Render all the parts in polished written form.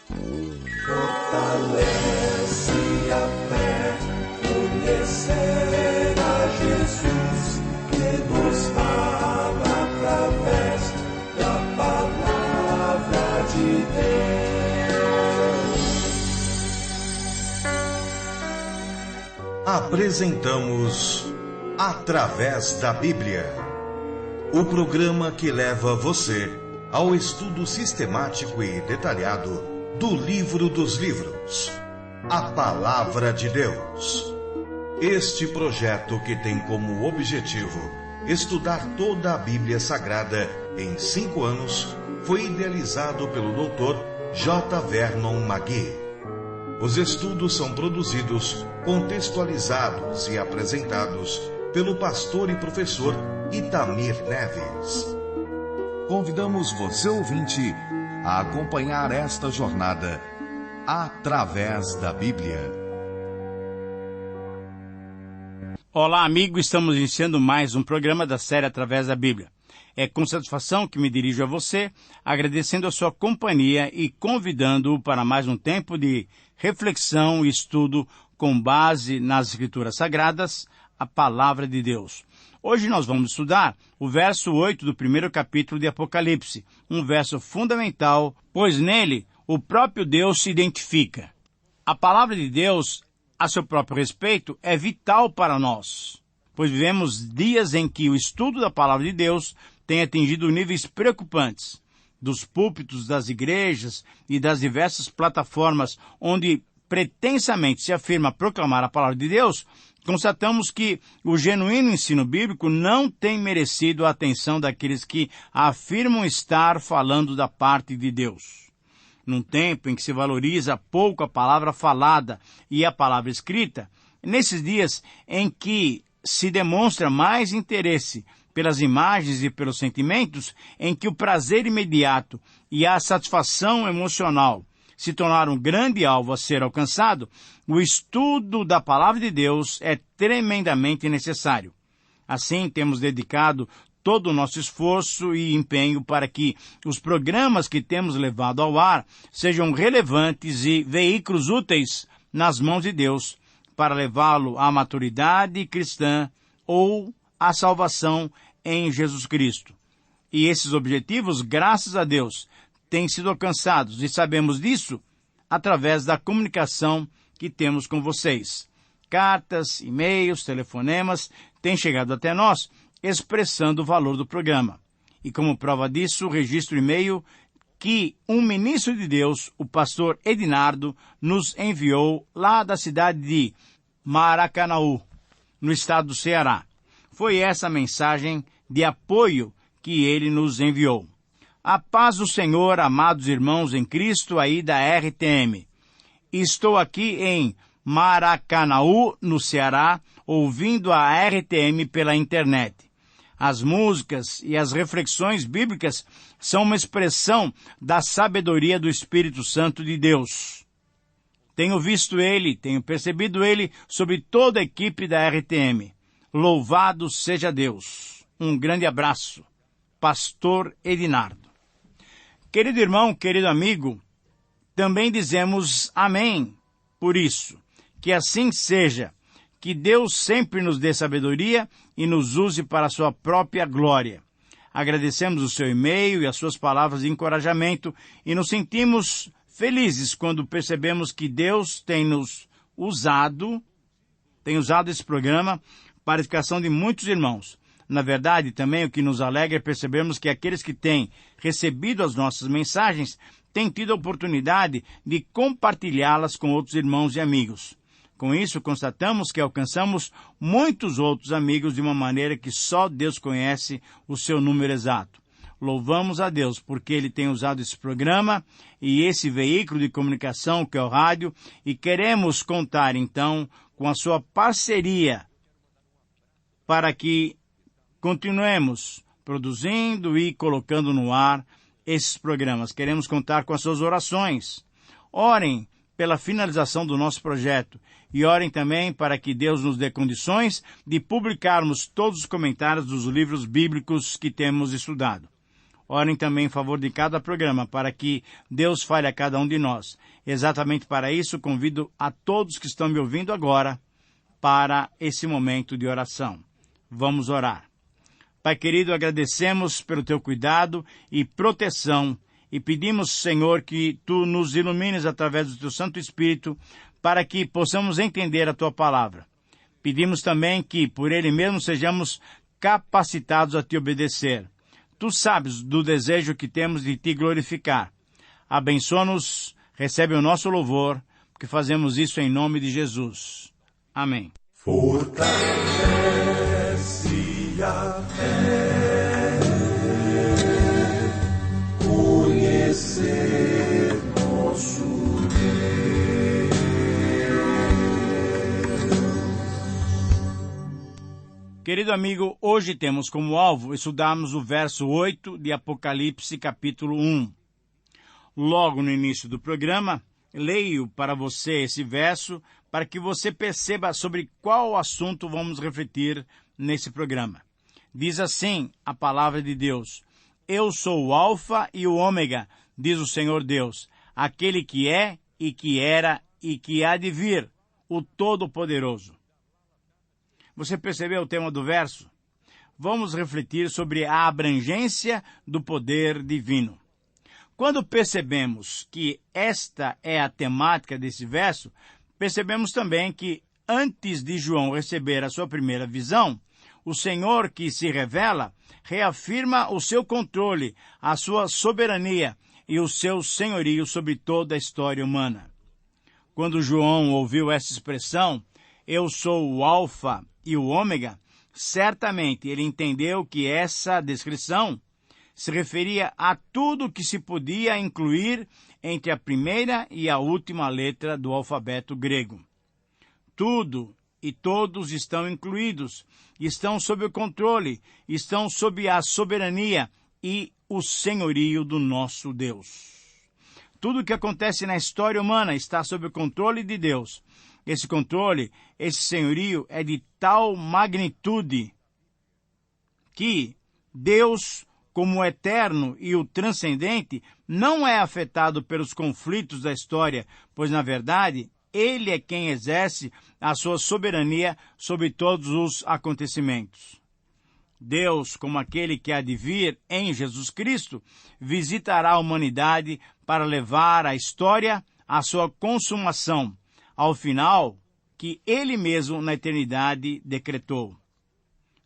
Fortalece a fé, conhecer a Jesus, que nos fala através da palavra de Deus. Apresentamos Através da Bíblia, o programa que leva você ao estudo sistemático e detalhado do livro dos livros, a Palavra de Deus. Este projeto, que tem como objetivo estudar toda a Bíblia Sagrada em 5 anos, foi idealizado pelo Dr. J. Vernon McGee. Os estudos são produzidos, contextualizados e apresentados pelo pastor e professor Itamir Neves. Convidamos você, ouvinte, a acompanhar esta jornada através da Bíblia. Olá, amigo, estamos iniciando mais um programa da série Através da Bíblia. É com satisfação que me dirijo a você, agradecendo a sua companhia e convidando-o para mais um tempo de reflexão e estudo com base nas Escrituras Sagradas, a Palavra de Deus. Hoje nós vamos estudar o verso 8 do primeiro capítulo de Apocalipse, um verso fundamental, pois nele o próprio Deus se identifica. A Palavra de Deus, a seu próprio respeito, é vital para nós, pois vivemos dias em que o estudo da Palavra de Deus tem atingido níveis preocupantes. Dos púlpitos das igrejas e das diversas plataformas onde pretensamente se afirma proclamar a Palavra de Deus, constatamos que o genuíno ensino bíblico não tem merecido a atenção daqueles que afirmam estar falando da parte de Deus. Num tempo em que se valoriza pouco a palavra falada e a palavra escrita, nesses dias em que se demonstra mais interesse pelas imagens e pelos sentimentos, em que o prazer imediato e a satisfação emocional se tornaram um grande alvo a ser alcançado, o estudo da Palavra de Deus é tremendamente necessário. Assim, temos dedicado todo o nosso esforço e empenho para que os programas que temos levado ao ar sejam relevantes e veículos úteis nas mãos de Deus para levá-lo à maturidade cristã ou à salvação em Jesus Cristo. E esses objetivos, graças a Deus, têm sido alcançados, e sabemos disso através da comunicação que temos com vocês. Cartas, e-mails, telefonemas têm chegado até nós, expressando o valor do programa. E como prova disso, registro o e-mail que um ministro de Deus, o pastor Edinardo, nos enviou lá da cidade de Maracanaú, no estado do Ceará. Foi essa a mensagem de apoio que ele nos enviou. A paz do Senhor, amados irmãos em Cristo, aí da RTM. Estou aqui em Maracanaú, no Ceará, ouvindo a RTM pela internet. As músicas e as reflexões bíblicas são uma expressão da sabedoria do Espírito Santo de Deus. Tenho visto ele, tenho percebido ele sobre toda a equipe da RTM. Louvado seja Deus. Um grande abraço. Pastor Edinardo. Querido irmão, querido amigo, também dizemos amém por isso. Que assim seja, que Deus sempre nos dê sabedoria e nos use para a sua própria glória. Agradecemos o seu e-mail e as suas palavras de encorajamento e nos sentimos felizes quando percebemos que Deus tem usado esse programa para a edificação de muitos irmãos. Na verdade, também o que nos alegra é percebermos que aqueles que têm recebido as nossas mensagens têm tido a oportunidade de compartilhá-las com outros irmãos e amigos. Com isso, constatamos que alcançamos muitos outros amigos de uma maneira que só Deus conhece o seu número exato. Louvamos a Deus porque Ele tem usado esse programa e esse veículo de comunicação que é o rádio, e queremos contar, então, com a sua parceria para que continuemos produzindo e colocando no ar esses programas. Queremos contar com as suas orações. Orem pela finalização do nosso projeto e orem também para que Deus nos dê condições de publicarmos todos os comentários dos livros bíblicos que temos estudado. Orem também em favor de cada programa, para que Deus fale a cada um de nós. Exatamente para isso, convido a todos que estão me ouvindo agora para esse momento de oração. Vamos orar. Pai querido, agradecemos pelo teu cuidado e proteção e pedimos, Senhor, que tu nos ilumines através do teu Santo Espírito para que possamos entender a tua palavra. Pedimos também que, por ele mesmo, sejamos capacitados a te obedecer. Tu sabes do desejo que temos de te glorificar. Abençoa-nos, recebe o nosso louvor, porque fazemos isso em nome de Jesus. Amém. Fortalece a fé, conhecer nosso Deus. Querido amigo, hoje temos como alvo estudarmos o verso 8 de Apocalipse, capítulo 1. Logo no início do programa, leio para você esse verso para que você perceba sobre qual assunto vamos refletir nesse programa. Diz assim a palavra de Deus: Eu sou o Alfa e o Ômega, diz o Senhor Deus, aquele que é e que era e que há de vir, o Todo-Poderoso. Você percebeu o tema do verso? Vamos refletir sobre a abrangência do poder divino. Quando percebemos que esta é a temática desse verso, percebemos também que antes de João receber a sua primeira visão, o Senhor que se revela reafirma o seu controle, a sua soberania e o seu senhorio sobre toda a história humana. Quando João ouviu essa expressão, eu sou o Alfa e o Ômega, certamente ele entendeu que essa descrição se referia a tudo que se podia incluir entre a primeira e a última letra do alfabeto grego. Tudo e todos estão incluídos, estão sob o controle, estão sob a soberania e o senhorio do nosso Deus. Tudo o que acontece na história humana está sob o controle de Deus. Esse controle, esse senhorio é de tal magnitude que Deus, como o eterno e o transcendente, não é afetado pelos conflitos da história, pois, na verdade, ele é quem exerce a sua soberania sobre todos os acontecimentos. Deus, como aquele que há de vir em Jesus Cristo, visitará a humanidade para levar a história à sua consumação, ao final que ele mesmo na eternidade decretou.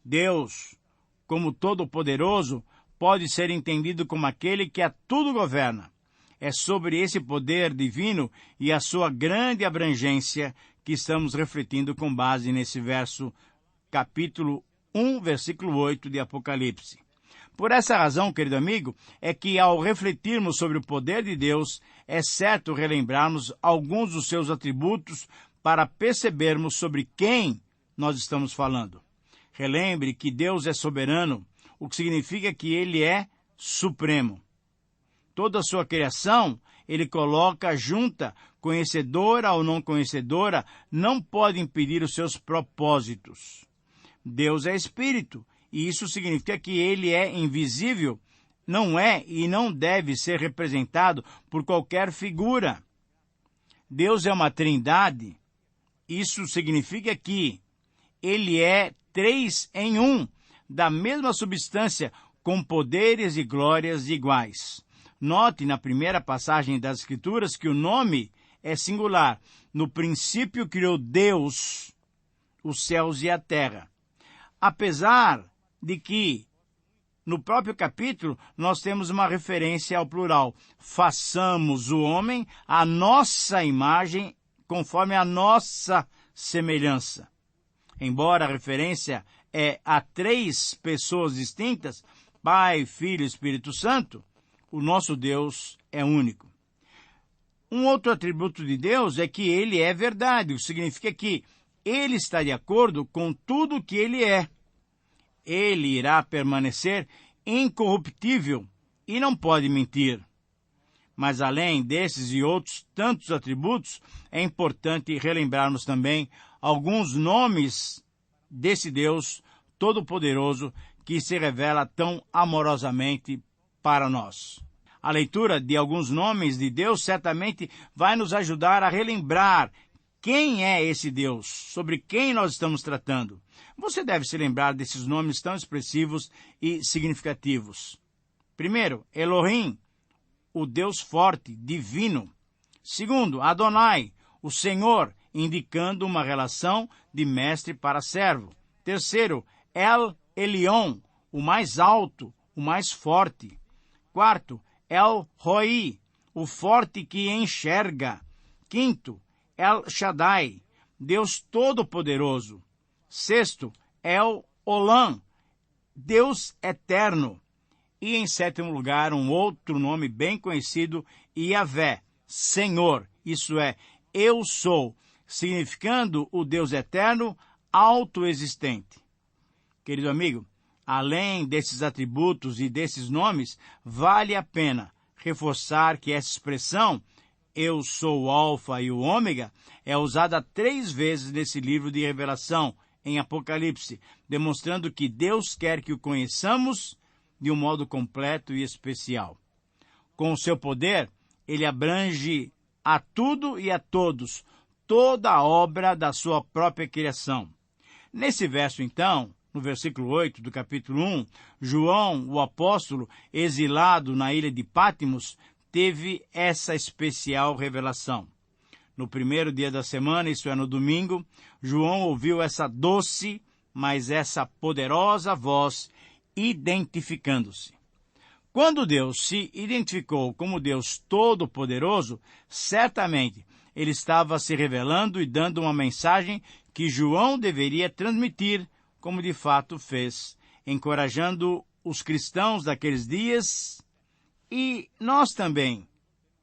Deus, como Todo-Poderoso, pode ser entendido como aquele que a tudo governa. É sobre esse poder divino e a sua grande abrangência que estamos refletindo com base nesse verso, capítulo 1, versículo 8 de Apocalipse. Por essa razão, querido amigo, é que ao refletirmos sobre o poder de Deus, é certo relembrarmos alguns dos seus atributos para percebermos sobre quem nós estamos falando. Relembre que Deus é soberano, o que significa que Ele é supremo. Toda a sua criação, Ele coloca junta, conhecedora ou não conhecedora, não pode impedir os seus propósitos. Deus é Espírito, e isso significa que Ele é invisível, não é e não deve ser representado por qualquer figura. Deus é uma trindade, isso significa que Ele é 3 em 1, da mesma substância, com poderes e glórias iguais. Note na primeira passagem das Escrituras que o nome é singular. No princípio criou Deus os céus e a terra. Apesar de que, no próprio capítulo, nós temos uma referência ao plural. Façamos o homem à nossa imagem, conforme a nossa semelhança. Embora a referência é a 3 pessoas distintas, Pai, Filho e Espírito Santo, o nosso Deus é único. Um outro atributo de Deus é que Ele é verdade, o que significa que Ele está de acordo com tudo o que Ele é. Ele irá permanecer incorruptível e não pode mentir. Mas além desses e outros tantos atributos, é importante relembrarmos também alguns nomes desse Deus Todo-Poderoso que se revela tão amorosamente para nós. A leitura de alguns nomes de Deus certamente vai nos ajudar a relembrar quem é esse Deus, sobre quem nós estamos tratando. Você deve se lembrar desses nomes tão expressivos e significativos. Primeiro, Elohim, o Deus forte, divino. Segundo, Adonai, o Senhor, indicando uma relação de mestre para servo. Terceiro, El Elyon, o mais alto, o mais forte. Quarto, El Roi, o forte que enxerga. Quinto, El Shaddai, Deus Todo-Poderoso. Sexto, El Olam, Deus Eterno. E em sétimo lugar, um outro nome bem conhecido, Yahvé, Senhor, isso é, eu sou, significando o Deus Eterno, autoexistente. Querido amigo, além desses atributos e desses nomes, vale a pena reforçar que essa expressão, eu sou o Alfa e o Ômega, é usada 3 vezes nesse livro de Revelação, em Apocalipse, demonstrando que Deus quer que o conheçamos de um modo completo e especial. Com o seu poder, ele abrange a tudo e a todos, toda a obra da sua própria criação. Nesse verso, então, no versículo 8 do capítulo 1, João, o apóstolo, exilado na ilha de Patmos, teve essa especial revelação. No primeiro dia da semana, isso é, no domingo, João ouviu essa doce, mas essa poderosa voz, identificando-se. Quando Deus se identificou como Deus Todo-Poderoso, certamente ele estava se revelando e dando uma mensagem que João deveria transmitir, como de fato fez, encorajando os cristãos daqueles dias e nós também,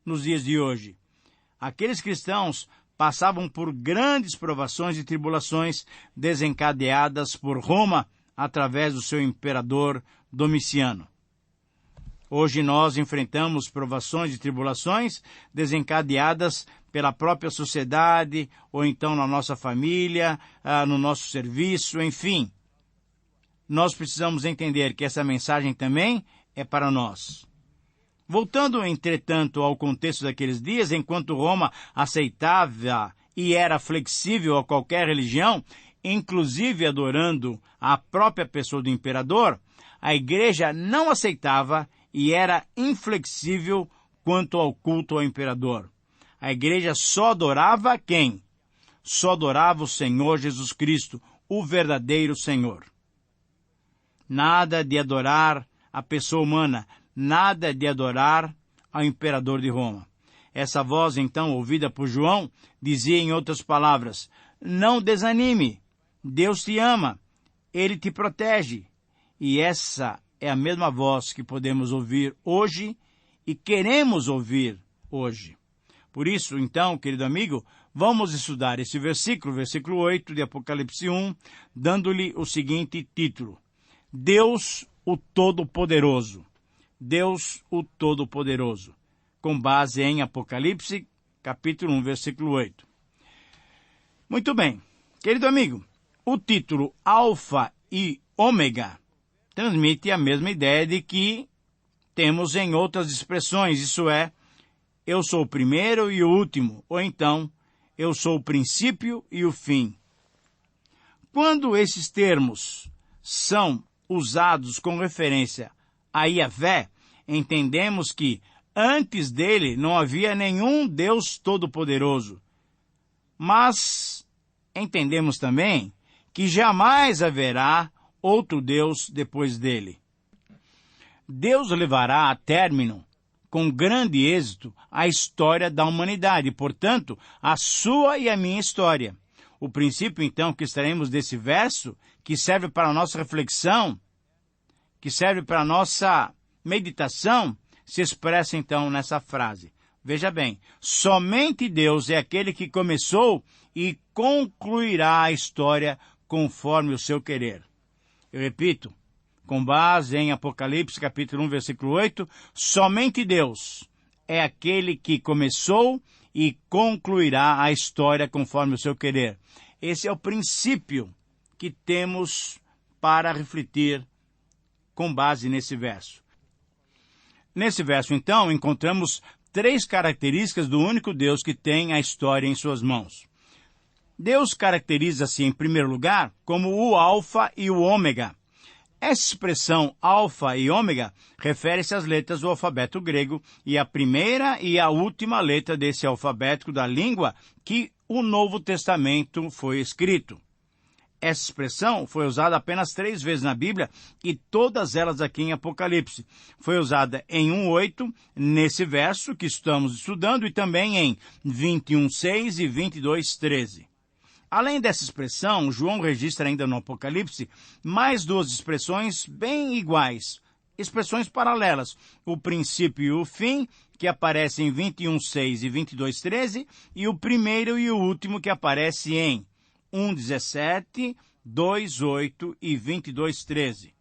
nos dias de hoje. Aqueles cristãos passavam por grandes provações e tribulações desencadeadas por Roma através do seu imperador Domiciano. Hoje nós enfrentamos provações e tribulações desencadeadas pela própria sociedade, ou então na nossa família, no nosso serviço, enfim. Nós precisamos entender que essa mensagem também é para nós. Voltando, entretanto, ao contexto daqueles dias, enquanto Roma aceitava e era flexível a qualquer religião, inclusive adorando a própria pessoa do imperador, a igreja não aceitava e era inflexível quanto ao culto ao imperador. A igreja só adorava quem? Só adorava o Senhor Jesus Cristo, o verdadeiro Senhor. Nada de adorar a pessoa humana, nada de adorar ao imperador de Roma. Essa voz, então, ouvida por João, dizia em outras palavras, não desanime, Deus te ama, Ele te protege. E essa é a mesma voz que podemos ouvir hoje e queremos ouvir hoje. Por isso, então, querido amigo, vamos estudar esse versículo, versículo 8 de Apocalipse 1, dando-lhe o seguinte título: Deus o Todo-Poderoso. Deus o Todo-Poderoso, com base em Apocalipse, capítulo 1, versículo 8. Muito bem, querido amigo, o título Alfa e Ômega transmite a mesma ideia de que temos em outras expressões, isso é, eu sou o primeiro e o último, ou então, eu sou o princípio e o fim. Quando esses termos são usados com referência a Yahvé, entendemos que antes dele não havia nenhum Deus Todo-Poderoso. Mas entendemos também que jamais haverá outro Deus depois dele. Deus levará a término, com grande êxito, a história da humanidade, portanto, a sua e a minha história. O princípio, então, que extraímos desse verso, que serve para a nossa reflexão, que serve para a nossa meditação, se expressa, então, nessa frase. Veja bem, somente Deus é aquele que começou e concluirá a história conforme o seu querer. Eu repito, com base em Apocalipse, capítulo 1, versículo 8, somente Deus é aquele que começou e concluirá a história conforme o seu querer. Esse é o princípio que temos para refletir com base nesse verso. Nesse verso, então, encontramos 3 características do único Deus que tem a história em suas mãos. Deus caracteriza-se, em primeiro lugar, como o Alfa e o Ômega. Essa expressão Alfa e Ômega refere-se às letras do alfabeto grego e à primeira e à última letra desse alfabeto da língua que o Novo Testamento foi escrito. Essa expressão foi usada apenas 3 vezes na Bíblia e todas elas aqui em Apocalipse. Foi usada em 1:8, nesse verso que estamos estudando, e também em 21:6 e 22:13. Além dessa expressão, João registra ainda no Apocalipse mais 2 expressões bem iguais, expressões paralelas, o princípio e o fim, que aparecem em 21:6 e 22:13, e o primeiro e o último, que aparece em 1:17, 2:8 e 22:13.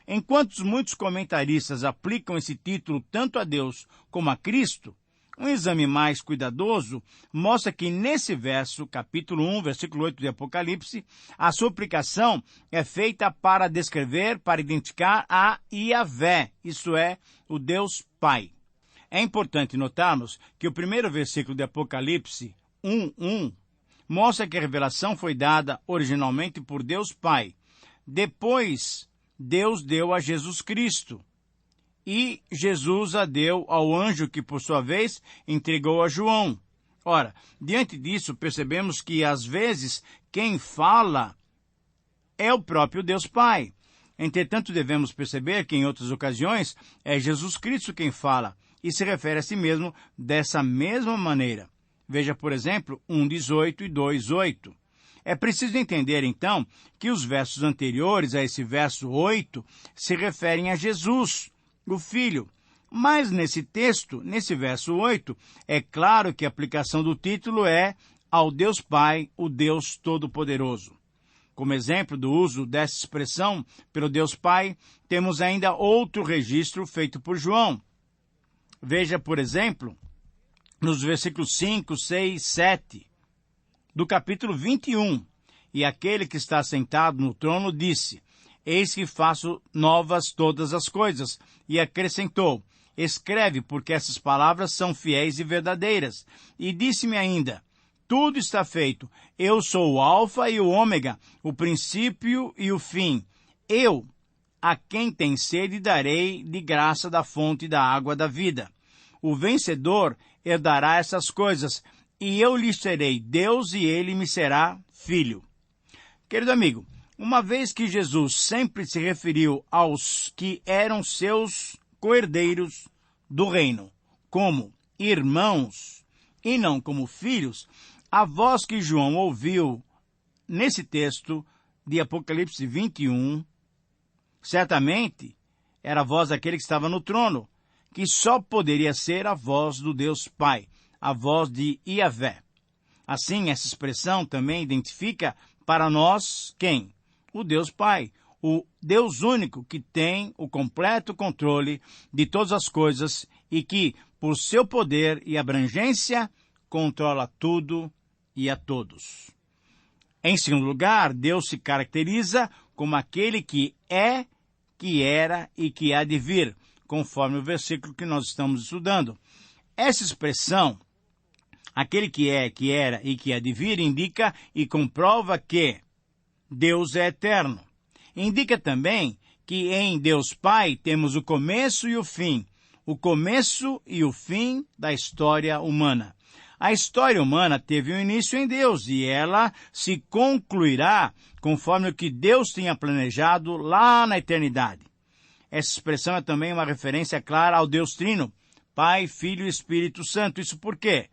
Enquanto muitos comentaristas aplicam esse título tanto a Deus como a Cristo, um exame mais cuidadoso mostra que nesse verso, capítulo 1, versículo 8 de Apocalipse, a sua aplicação é feita para descrever, para identificar a Iavé, isto é, o Deus Pai. É importante notarmos que o primeiro versículo de Apocalipse 1:1 mostra que a revelação foi dada originalmente por Deus Pai. Depois, Deus deu a Jesus Cristo. E Jesus a deu ao anjo que, por sua vez, entregou a João. Ora, diante disso, percebemos que, às vezes, quem fala é o próprio Deus Pai. Entretanto, devemos perceber que, em outras ocasiões, é Jesus Cristo quem fala e se refere a si mesmo dessa mesma maneira. Veja, por exemplo, 1:18 e 2:8. É preciso entender, então, que os versos anteriores a esse verso 8 se referem a Jesus, o Filho. Mas nesse texto, nesse verso 8, é claro que a aplicação do título é ao Deus Pai, o Deus Todo-Poderoso. Como exemplo do uso dessa expressão pelo Deus Pai, temos ainda outro registro feito por João. Veja, por exemplo, nos versículos 5, 6, 7, do capítulo 21. E aquele que está sentado no trono disse: Eis que faço novas todas as coisas. E acrescentou: Escreve, porque essas palavras são fiéis e verdadeiras. E disse-me ainda: Tudo está feito. Eu sou o Alfa e o Ômega, o princípio e o fim. Eu, a quem tem sede, darei de graça da fonte da água da vida. O vencedor herdará essas coisas, e eu lhe serei Deus e ele me será filho. Querido amigo, uma vez que Jesus sempre se referiu aos que eram seus co-herdeiros do reino como irmãos e não como filhos, a voz que João ouviu nesse texto de Apocalipse 21, certamente era a voz daquele que estava no trono, que só poderia ser a voz do Deus Pai, a voz de Iavé. Assim, essa expressão também identifica para nós quem? O Deus Pai, o Deus único que tem o completo controle de todas as coisas e que, por seu poder e abrangência, controla tudo e a todos. Em segundo lugar, Deus se caracteriza como aquele que é, que era e que há de vir, conforme o versículo que nós estamos estudando. Essa expressão, aquele que é, que era e que há de vir, indica e comprova que Deus é eterno. Indica também que em Deus Pai temos o começo e o fim da história humana. A história humana teve um início em Deus e ela se concluirá conforme o que Deus tinha planejado lá na eternidade. Essa expressão é também uma referência clara ao Deus Trino, Pai, Filho e Espírito Santo. Isso por quê?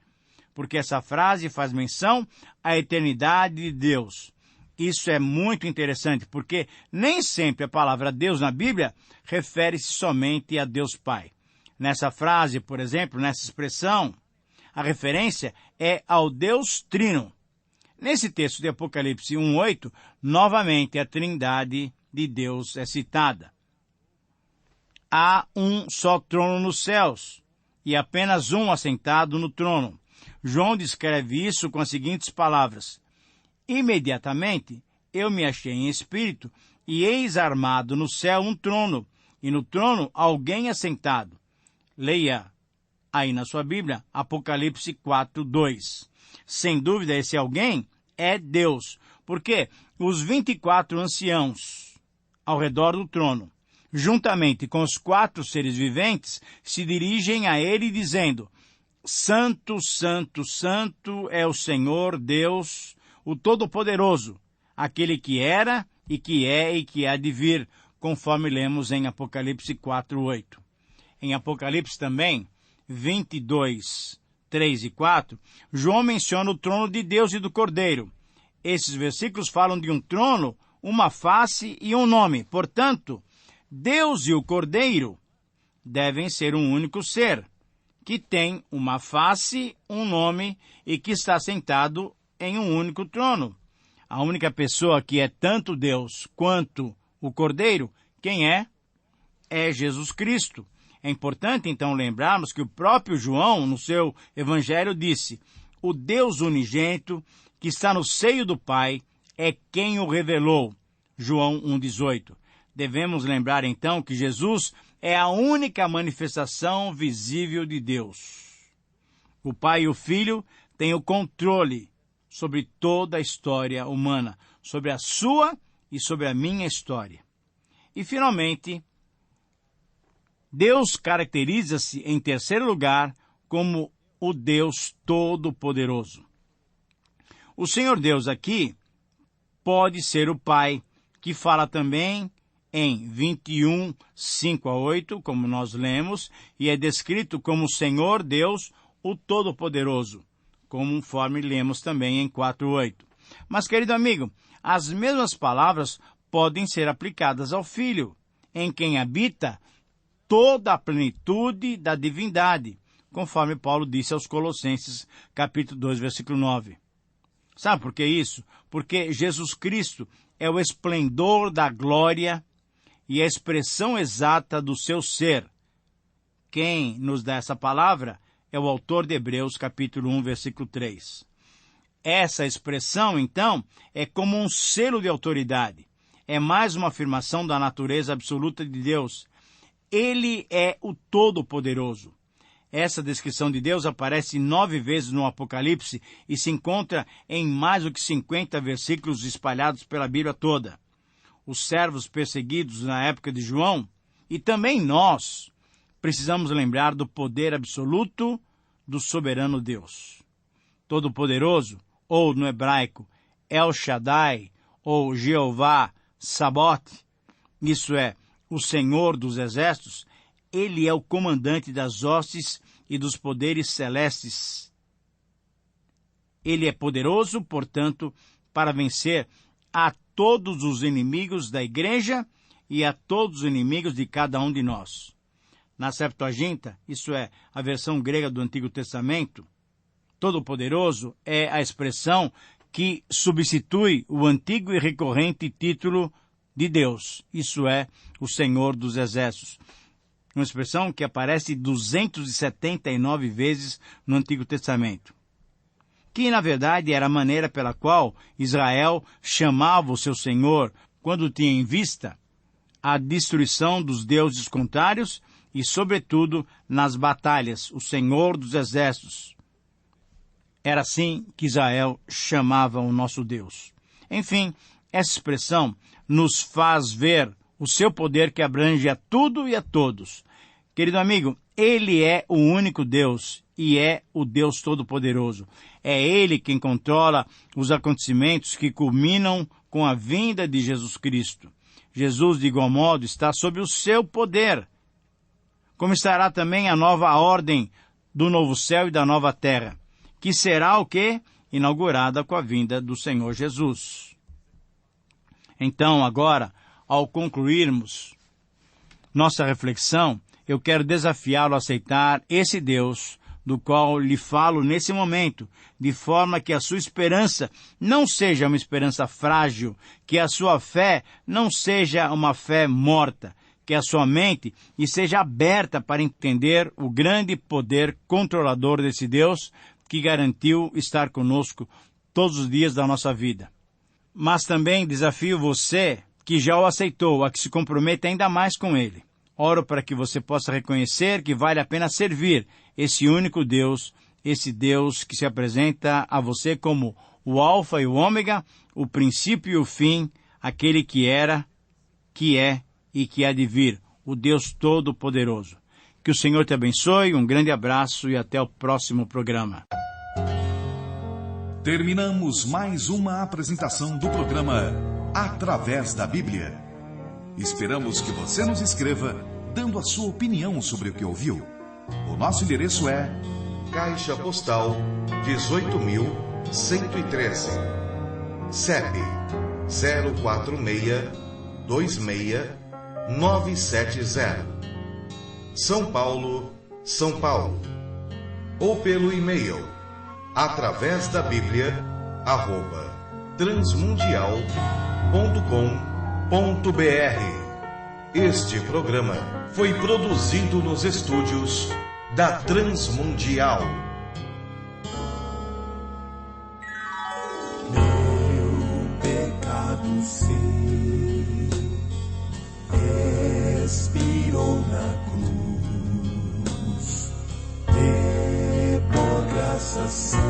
Porque essa frase faz menção à eternidade de Deus. Isso é muito interessante, porque nem sempre a palavra Deus na Bíblia refere-se somente a Deus Pai. Nessa frase, por exemplo, nessa expressão, a referência é ao Deus Trino. Nesse texto de Apocalipse 1:8, novamente a Trindade de Deus é citada. Há um só trono nos céus, e apenas um assentado no trono. João descreve isso com as seguintes palavras: Imediatamente eu me achei em espírito, e eis armado no céu um trono, e no trono alguém assentado. Leia aí na sua Bíblia, Apocalipse 4:2. Sem dúvida, esse alguém é Deus, porque os 24 anciãos ao redor do trono, juntamente com os 4 seres viventes, se dirigem a ele dizendo: Santo, Santo, Santo é o Senhor Deus, o Todo-Poderoso, aquele que era e que é e que há de vir, conforme lemos em Apocalipse 4:8. Em Apocalipse também, 22, 3 e 4, João menciona o trono de Deus e do Cordeiro. Esses versículos falam de um trono, uma face e um nome. Portanto, Deus e o Cordeiro devem ser um único ser, que tem uma face, um nome e que está sentado em um único trono. A única pessoa que é tanto Deus quanto o Cordeiro, quem é? É Jesus Cristo. É importante, então, lembrarmos que o próprio João, no seu Evangelho, disse: o Deus unigênito, que está no seio do Pai, é quem o revelou. João 1,18. Devemos lembrar, então, que Jesus é a única manifestação visível de Deus. O Pai e o Filho têm o controle sobre toda a história humana, sobre a sua e sobre a minha história. E, finalmente, Deus caracteriza-se, em terceiro lugar, como o Deus Todo-Poderoso. O Senhor Deus aqui pode ser o Pai, que fala também em 21, 5 a 8, como nós lemos, e é descrito como o Senhor Deus, o Todo-Poderoso, conforme lemos também em 4:8. Mas, querido amigo, as mesmas palavras podem ser aplicadas ao Filho, em quem habita toda a plenitude da divindade, conforme Paulo disse aos Colossenses, capítulo 2, versículo 9. Sabe por que isso? Porque Jesus Cristo é o esplendor da glória e a expressão exata do seu ser. Quem nos dá essa palavra é o autor de Hebreus, capítulo 1, versículo 3. Essa expressão, então, é como um selo de autoridade. É mais uma afirmação da natureza absoluta de Deus. Ele é o Todo-Poderoso. Essa descrição de Deus aparece 9 vezes no Apocalipse e se encontra em mais do que 50 versículos espalhados pela Bíblia toda. Os servos perseguidos na época de João, e também nós, precisamos lembrar do poder absoluto do soberano Deus. Todo-Poderoso, ou no hebraico, El Shaddai, ou Jeová Sabaoth, isso é, o Senhor dos Exércitos, ele é o comandante das hostes e dos poderes celestes. Ele é poderoso, portanto, para vencer a todos os inimigos da igreja e a todos os inimigos de cada um de nós. Na Septuaginta, isso é, a versão grega do Antigo Testamento, Todo-Poderoso é a expressão que substitui o antigo e recorrente título de Deus, isso é, o Senhor dos Exércitos. Uma expressão que aparece 279 vezes no Antigo Testamento. Que, na verdade, era a maneira pela qual Israel chamava o seu Senhor quando tinha em vista a destruição dos deuses contrários e, sobretudo, nas batalhas, o Senhor dos Exércitos. Era assim que Israel chamava o nosso Deus. Enfim, essa expressão nos faz ver o seu poder que abrange a tudo e a todos. Querido amigo, Ele é o único Deus e é o Deus Todo-Poderoso. É Ele quem controla os acontecimentos que culminam com a vinda de Jesus Cristo. Jesus, de igual modo, está sob o seu poder, como estará também a nova ordem do novo céu e da nova terra, que será o quê? Inaugurada com a vinda do Senhor Jesus. Então, agora, ao concluirmos nossa reflexão, eu quero desafiá-lo a aceitar esse Deus do qual lhe falo nesse momento, de forma que a sua esperança não seja uma esperança frágil, que a sua fé não seja uma fé morta, que a sua mente seja aberta para entender o grande poder controlador desse Deus que garantiu estar conosco todos os dias da nossa vida. Mas também desafio você, que já o aceitou, a que se comprometa ainda mais com Ele. Oro para que você possa reconhecer que vale a pena servir esse único Deus, esse Deus que se apresenta a você como o Alfa e o Ômega, o princípio e o fim, aquele que era, que é e que há de vir, o Deus Todo-Poderoso. Que o Senhor te abençoe, um grande abraço e até o próximo programa. Terminamos mais uma apresentação do programa Através da Bíblia. Esperamos que você nos escreva, dando a sua opinião sobre o que ouviu. O nosso endereço é Caixa Postal 18.113, CEP 04626-970, São Paulo, São Paulo. Ou pelo e-mail através da Bíblia @transmundial.com.br. Este programa foi produzido nos estúdios da Transmundial. Meu pecado sim expirou na cruz, e por graça sim